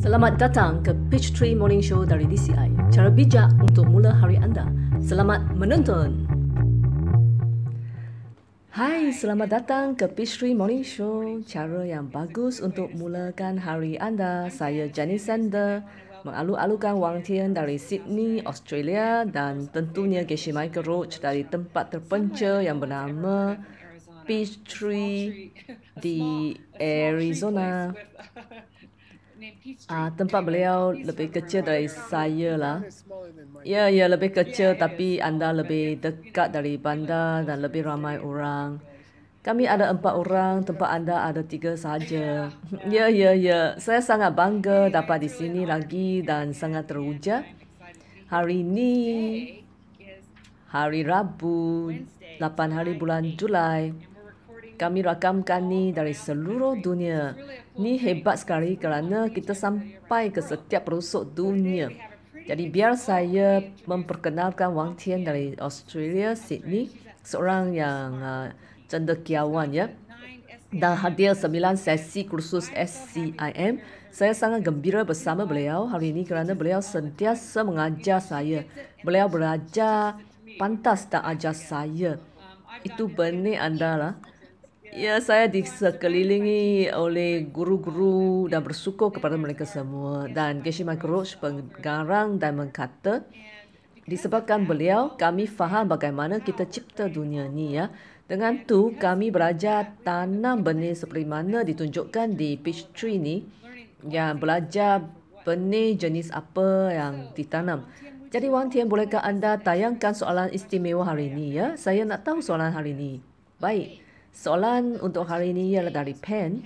Selamat datang ke Peachtree Morning Show dari DCI. Cara bijak untuk mula hari anda. Selamat menonton. Hai, selamat datang ke Peachtree Morning Show. Cara yang bagus untuk mulakan hari anda. Saya Jenny Sander, mengalu-alukan Wang Tian dari Sydney, Australia, dan tentunya Geshe Michael Roach dari tempat terpencil yang bernama Peachtree di Arizona. Tempat beliau lebih kecil dari saya lah. Ya, lebih kecil tapi anda lebih dekat dari bandar dan lebih ramai orang. Kami ada 4 orang, tempat anda ada 3 sahaja. Ya. Saya sangat bangga dapat di sini lagi dan sangat teruja. Hari ini, hari Rabu, 8 hari bulan Julai. Kami rakamkan ni dari seluruh dunia. Ni hebat sekali kerana kita sampai ke setiap pelosok dunia. Jadi biar saya memperkenalkan Wang Tian dari Australia, Sydney, seorang yang cendekiawan ya. Dah hadir 9 sesi kursus SCIM. Saya sangat gembira bersama beliau hari ini kerana beliau sentiasa mengajar saya. Beliau belajar pantas tak ajar saya. Itu benih anda lah. Ya, saya disekelilingi oleh guru-guru dan bersyukur kepada mereka semua. Dan Geshe Michael Roach penggarang dan mengkata, disebabkan beliau, kami faham bagaimana kita cipta dunia ni ya. Dengan tu, kami belajar tanam benih seperti mana ditunjukkan di Peachtree ni, yang belajar benih jenis apa yang ditanam. Jadi Wang Tian, bolehkah anda tayangkan soalan istimewa hari ini ya? Saya nak tahu soalan hari ini. Baik. Soalan untuk hari ini ialah dari Pen.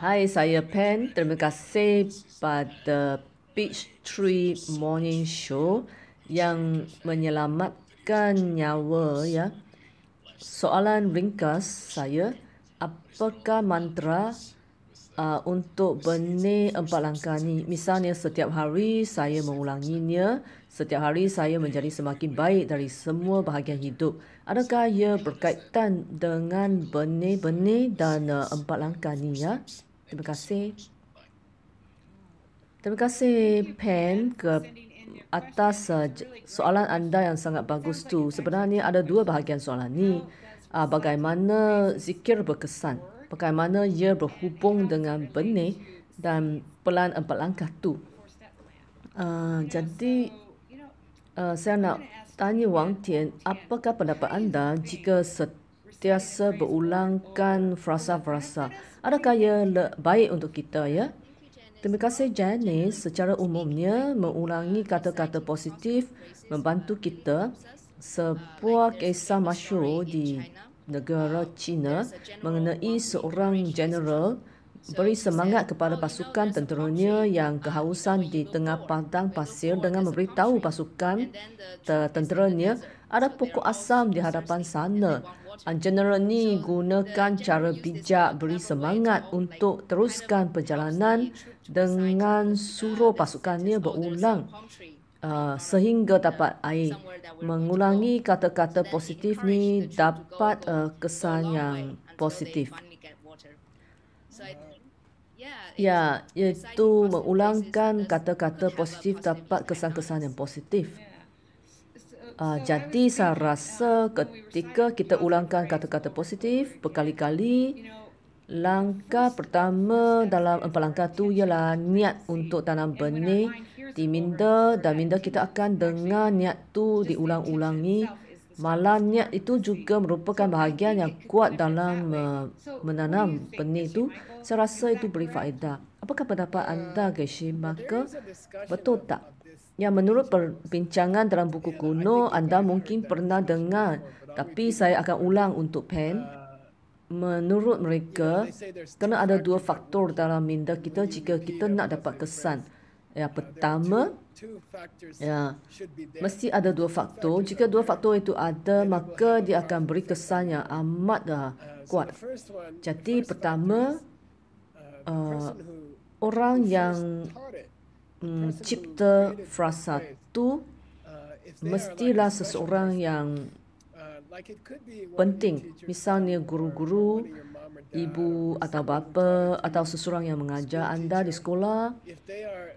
Hai, saya Pen. Terima kasih pada Peachtree Morning Show yang menyelamatkan nyawa ya. Soalan ringkas saya, apakah mantra untuk benih 4 langkah ni? Misalnya setiap hari saya mengulanginya, setiap hari saya menjadi semakin baik dari semua bahagian hidup. Adakah ia berkaitan dengan benih-benih dan 4 langkah ni ya? Terima kasih. Terima kasih Pen ke atas soalan anda yang sangat bagus tu. Sebenarnya ada 2 bahagian soalan ni. Bagaimana zikir berkesan? Bagaimana ia berhubung dengan benih dan pelan 4 langkah tu? Jadi saya nak tanya Wang Tian, apakah pendapat anda jika sentiasa berulangkan frasa-frasa? Adakah ia baik untuk kita ya? Terima kasih Janice. Secara umumnya, mengulangi kata-kata positif membantu kita. Sebuah kisah masyhur di negara China mengenai seorang general beri semangat kepada pasukan tenteranya yang kehausan di tengah padang pasir dengan memberitahu pasukan tenteranya ada pokok asam di hadapan sana. General ni gunakan cara bijak beri semangat untuk teruskan perjalanan dengan suruh pasukannya berulang sehingga dapat air. Mengulangi kata-kata positif ni dapat kesan yang positif. Ya, iaitu mengulangkan kata-kata positif dapat kesan-kesan yang positif. Jadi saya rasa ketika kita ulangkan kata-kata positif berkali-kali, langkah pertama dalam 4 langkah tu ialah niat untuk tanam benih di minda, dan minda kita akan dengar niat tu diulang-ulangi. Malah niat itu juga merupakan bahagian yang kuat dalam menanam benih itu. Saya rasa itu beri faedah. Apakah pendapat anda, Geshe? Maka betul tak? Ya, menurut perbincangan dalam buku kuno, anda mungkin pernah dengar, tapi saya akan ulang untuk Pen. Menurut mereka, kena ada 2 faktor dalam minda kita jika kita nak dapat kesan. Yang pertama, mesti ada 2 faktor. Jika 2 faktor itu ada, maka dia akan beri kesan yang amat kuat. Jadi pertama, orang yang cipta frasa tu mestilah seseorang yang penting. Misalnya guru-guru, ibu atau bapa atau seseorang yang mengajar anda di sekolah,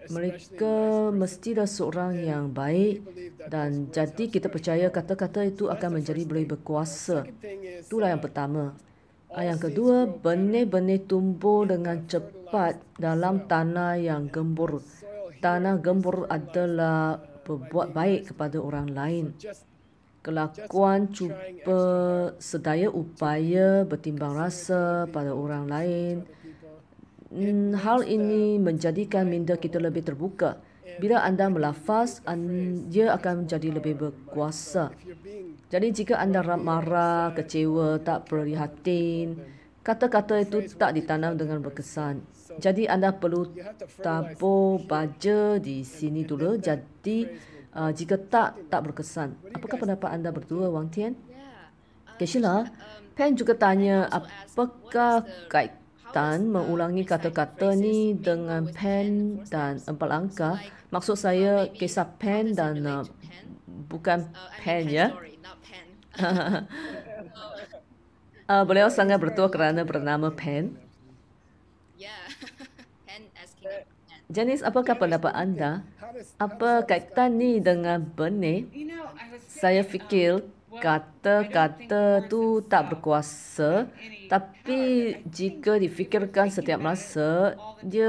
mereka mestilah seorang yang baik dan jadi kita percaya kata-kata itu akan menjadi lebih berkuasa. Itulah yang pertama. Yang kedua, benih-benih tumbuh dengan cepat dalam tanah yang gembur. Tanah gembur adalah berbuat baik kepada orang lain. Kelakuan cuba sedaya upaya bertimbang rasa pada orang lain. Hal ini menjadikan minda kita lebih terbuka. Bila anda melafaz, dia akan menjadi lebih berkuasa. Jadi jika anda marah, kecewa, tak prihatin, kata-kata itu tak ditanam dengan berkesan. Jadi anda perlu tabur baja di sini dulu. Jadi jika tak berkesan. Apakah pendapat anda berdua, Wang Tian? Okay, Sheila, Pen juga tanya apakah kaitan mengulangi kata-kata ni dengan pen dan 4 langkah. Maksud saya kisah pen dan bukan pen ya. Beliau sangat bertua kerana bernama Pen. Jenis, apakah pendapat anda? Apa kaitan ni dengan benih? Saya fikir kata-kata tu tak berkuasa, tapi jika difikirkan setiap masa, dia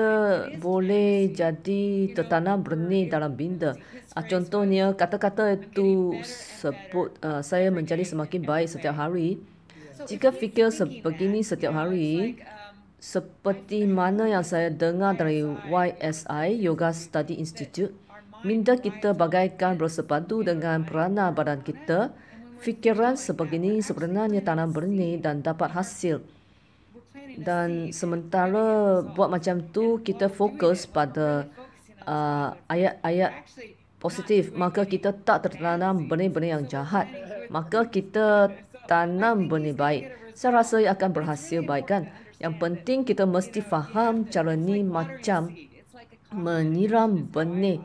boleh jadi tertanam benih dalam minda. Contohnya, kata-kata itu sebut saya menjadi semakin baik setiap hari. Jika fikir sebegini setiap hari, seperti mana yang saya dengar dari YSI, Yoga Study Institute, minda kita bagaikan bersepadu dengan peranan badan kita. Fikiran sebegini sebenarnya tanam benih dan dapat hasil. Dan sementara buat macam tu, kita fokus pada ayat-ayat positif, maka kita tak tertanam benih-benih yang jahat. Maka kita tanam benih baik. Saya rasa ia akan berhasil baik kan? Yang penting kita mesti faham cara ni macam menyiram benih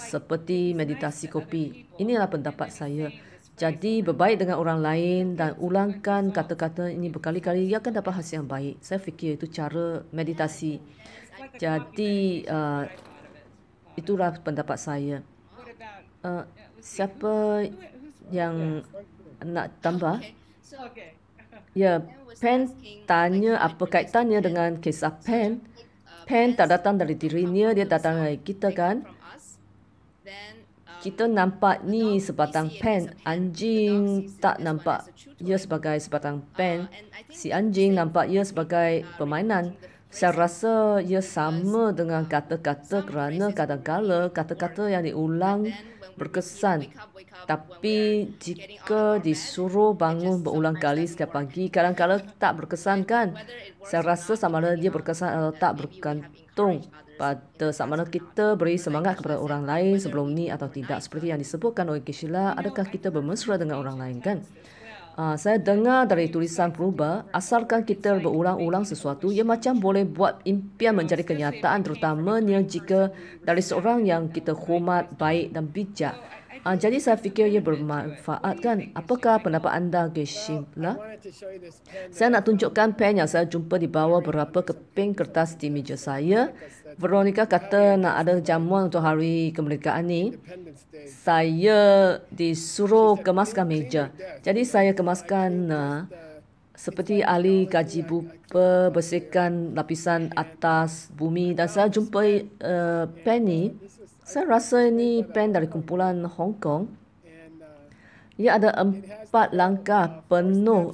seperti meditasi kopi. Inilah pendapat saya. Jadi berbaik dengan orang lain dan ulangkan kata-kata ini berkali-kali, ia akan dapat hasil yang baik. Saya fikir itu cara meditasi. Jadi itulah pendapat saya. Siapa yang nak tambah? Ya, Pen tanya apa kaitannya dengan kisah Pen. Pen tak datang dari dirinya, dia datang dari kita kan. Kita nampak ni sebatang pen. Anjing tak nampak ia sebagai sebatang pen. Si anjing nampak ia sebagai permainan. Saya rasa ia sama dengan kata-kata kerana kadang-kala kata-kata yang diulang berkesan. Tapi jika disuruh bangun berulang kali setiap pagi, kadang-kala tak berkesan kan? Saya rasa sama ada dia berkesan atau tak bergantung pada sama ada kita beri semangat kepada orang lain sebelum ni atau tidak. Seperti yang disebutkan oleh Sheila, adakah kita bermesra dengan orang lain kan? Saya dengar dari tulisan Purba, asalkan kita berulang-ulang sesuatu, ia macam boleh buat impian menjadi kenyataan, terutamanya jika dari seorang yang kita hormat, baik dan bijak. Jadi saya fikir ia bermanfaat kan? Apakah pendapat anda, Sheila? Saya nak tunjukkan pen yang saya jumpa di bawah beberapa keping kertas di meja saya. Veronica kata nak ada jamuan untuk hari kemerdekaan ni. Saya disuruh kemaskan meja. Jadi saya kemaskan seperti ahli kaji bupa, bersihkan lapisan atas bumi. Dan saya jumpa pen ni. Saya rasa ini pen dari kumpulan Hong Kong. Ia ada 4 langkah penuh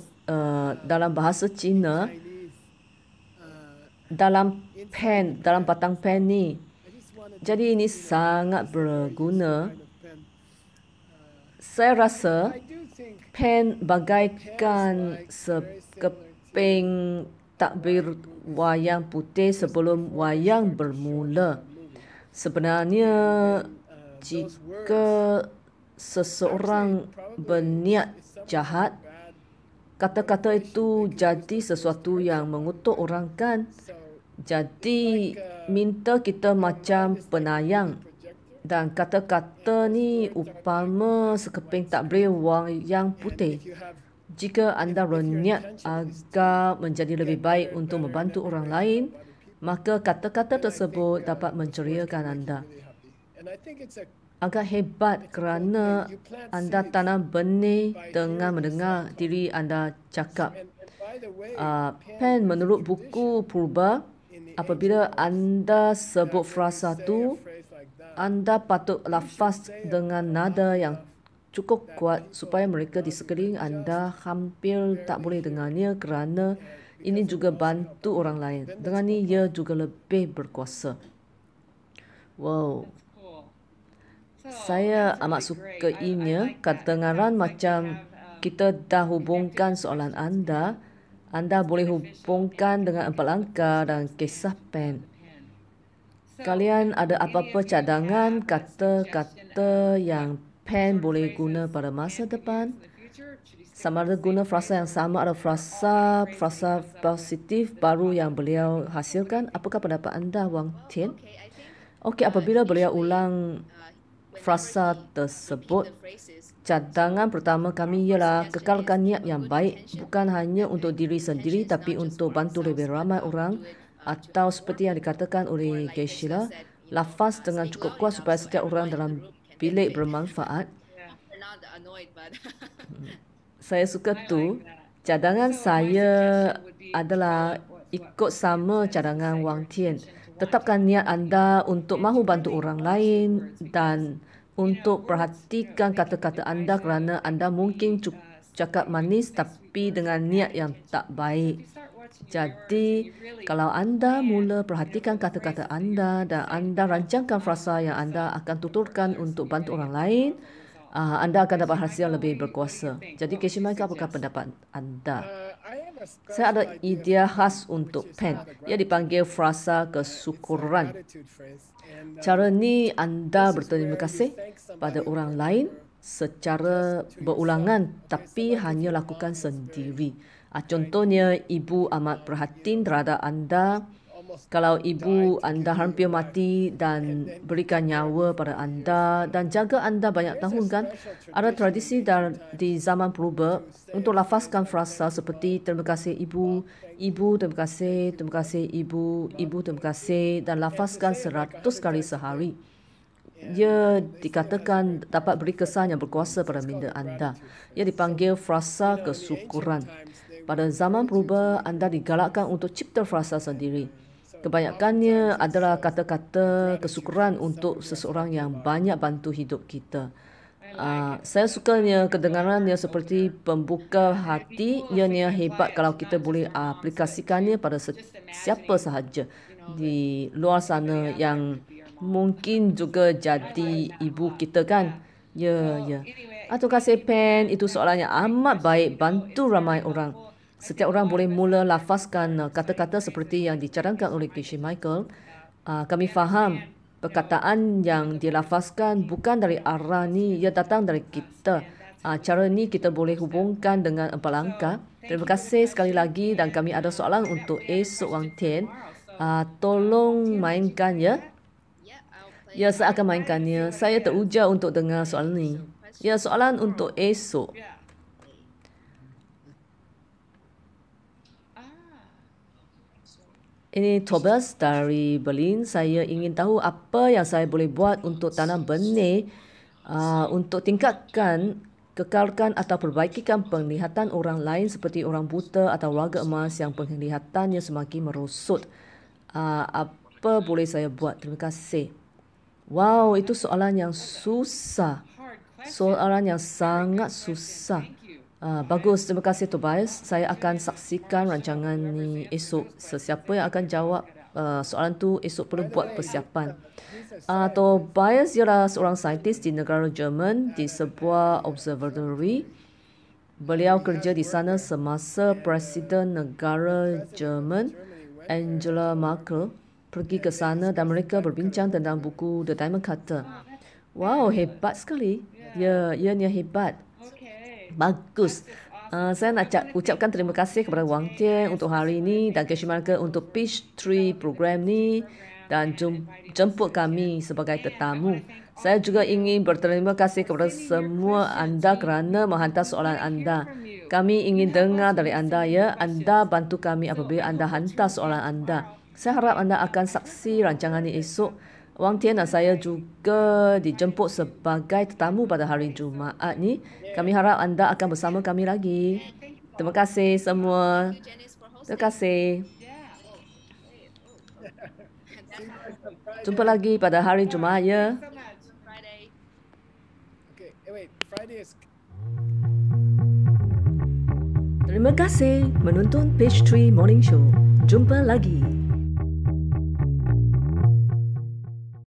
dalam bahasa Cina. Dalam batang pen ni. Jadi ini sangat berguna. Saya rasa pen bagaikan sekeping takbir wayang putih sebelum wayang bermula. Sebenarnya jika seseorang berniat jahat, kata-kata itu jadi sesuatu yang mengutuk orang kan. Jadi minta kita macam penayang Dan kata-kata ni upama sekeping tak boleh wang yang putih. Jika anda berniat agar menjadi lebih baik untuk membantu orang lain, maka kata-kata tersebut dapat menceriakan anda. Agak hebat kerana anda tanam benih dengan mendengar diri anda cakap. Pen menurut buku Purba, apabila anda sebut frasa tu, anda patut lafaz dengan nada yang cukup kuat supaya mereka di sekeliling anda hampir tak boleh dengarnya kerana ini juga bantu orang lain. Dengan ini ia juga lebih berkuasa. Wow. Saya amat suka inya kedengaran macam kita dah hubungkan soalan anda. Anda boleh hubungkan dengan 4 langkah dan kisah pen. Kalian ada apa-apa cadangan kata-kata yang pen boleh guna pada masa depan? Sama ada guna frasa yang sama atau frasa positif baru yang beliau hasilkan? Apakah pendapat anda, Wang Tian? Okey, apabila beliau ulang frasa tersebut, cadangan pertama kami ialah kekalkan niat yang baik bukan hanya untuk diri sendiri tapi untuk bantu lebih ramai orang, atau seperti yang dikatakan oleh Geshe-la, lafaz dengan cukup kuat supaya setiap orang dalam bilik bermanfaat. Saya suka tu. Cadangan saya adalah ikut sama cadangan Wang Tian. Tetapkan niat anda untuk mahu bantu orang lain dan untuk perhatikan kata-kata anda kerana anda mungkin cakap manis tapi dengan niat yang tak baik. Jadi, kalau anda mula perhatikan kata-kata anda dan anda rancangkan frasa yang anda akan tuturkan untuk bantu orang lain, anda akan dapat hasil lebih berkuasa. Jadi, Geshe Michael, apakah pendapat anda? Saya ada idea khas untuk pen. Ia dipanggil frasa kesyukuran. Cara ni anda berterima kasih pada orang lain secara berulangan tapi hanya lakukan sendiri. Contohnya, ibu amat perhatian terhadap anda. Kalau ibu anda hampir mati dan berikan nyawa pada anda dan jaga anda banyak tahun kan, ada tradisi di zaman purba untuk lafazkan frasa seperti terima kasih ibu, ibu terima kasih ibu, ibu terima kasih dan lafazkan 100 kali sehari. Ia dikatakan dapat beri kesan yang berkuasa pada minda anda. Ia dipanggil frasa kesyukuran. Pada zaman purba, anda digalakkan untuk cipta frasa sendiri. Kebanyakannya adalah kata-kata kesyukuran untuk seseorang yang banyak bantu hidup kita. Saya sukanya kedengarannya seperti pembuka hati. Ianya hebat kalau kita boleh aplikasikannya pada siapa sahaja di luar sana yang mungkin juga jadi ibu kita kan. Ya. Terima kasih Pen, itu soalannya amat baik, bantu ramai orang. Setiap orang boleh mula lafazkan kata-kata seperti yang dicadangkan oleh Geshe Michael. Kami faham perkataan yang dilafazkan bukan dari arah ni, ia datang dari kita. Cara ni kita boleh hubungkan dengan 4 langkah. Terima kasih sekali lagi dan kami ada soalan untuk esok Wang Tian. Tolong mainkan ya. Ya, saya akan mainkannya. Saya teruja untuk dengar soalan ni. Ya, soalan untuk esok. Ini Tobias dari Berlin. Saya ingin tahu apa yang saya boleh buat untuk tanam benih untuk tingkatkan, kekalkan atau perbaikikan penglihatan orang lain seperti orang buta atau warga emas yang penglihatannya semakin merosot. Apa boleh saya buat? Terima kasih. Wow, itu soalan yang susah. Soalan yang sangat susah. Bagus, terima kasih Tobias. Saya akan saksikan rancangan ni esok. Sesiapa yang akan jawab soalan tu esok perlu buat persiapan. Tobias ialah seorang saintis di negara Jerman di sebuah observatory. Beliau kerja di sana semasa Presiden negara Jerman Angela Merkel pergi ke sana dan mereka berbincang tentang buku The Diamond Cutter. Wow, hebat sekali. Ya, ianya hebat. Bagus. Saya nak ucapkan terima kasih kepada Wang Tian untuk hari ini dan Geshe Michael untuk Peach Tree program ni dan jemput kami sebagai tetamu. Saya juga ingin berterima kasih kepada semua anda kerana menghantar soalan anda. Kami ingin dengar dari anda ya. Anda bantu kami apabila anda hantar soalan anda. Saya harap anda akan saksi rancangan ini esok. Wang Tian dan saya juga dijemput sebagai tetamu pada hari Jumaat ni. Kami harap anda akan bersama kami lagi. Terima kasih semua. Terima kasih. Jumpa lagi pada hari Jumaat ya. Terima kasih menonton Page 3 Morning Show. Jumpa lagi.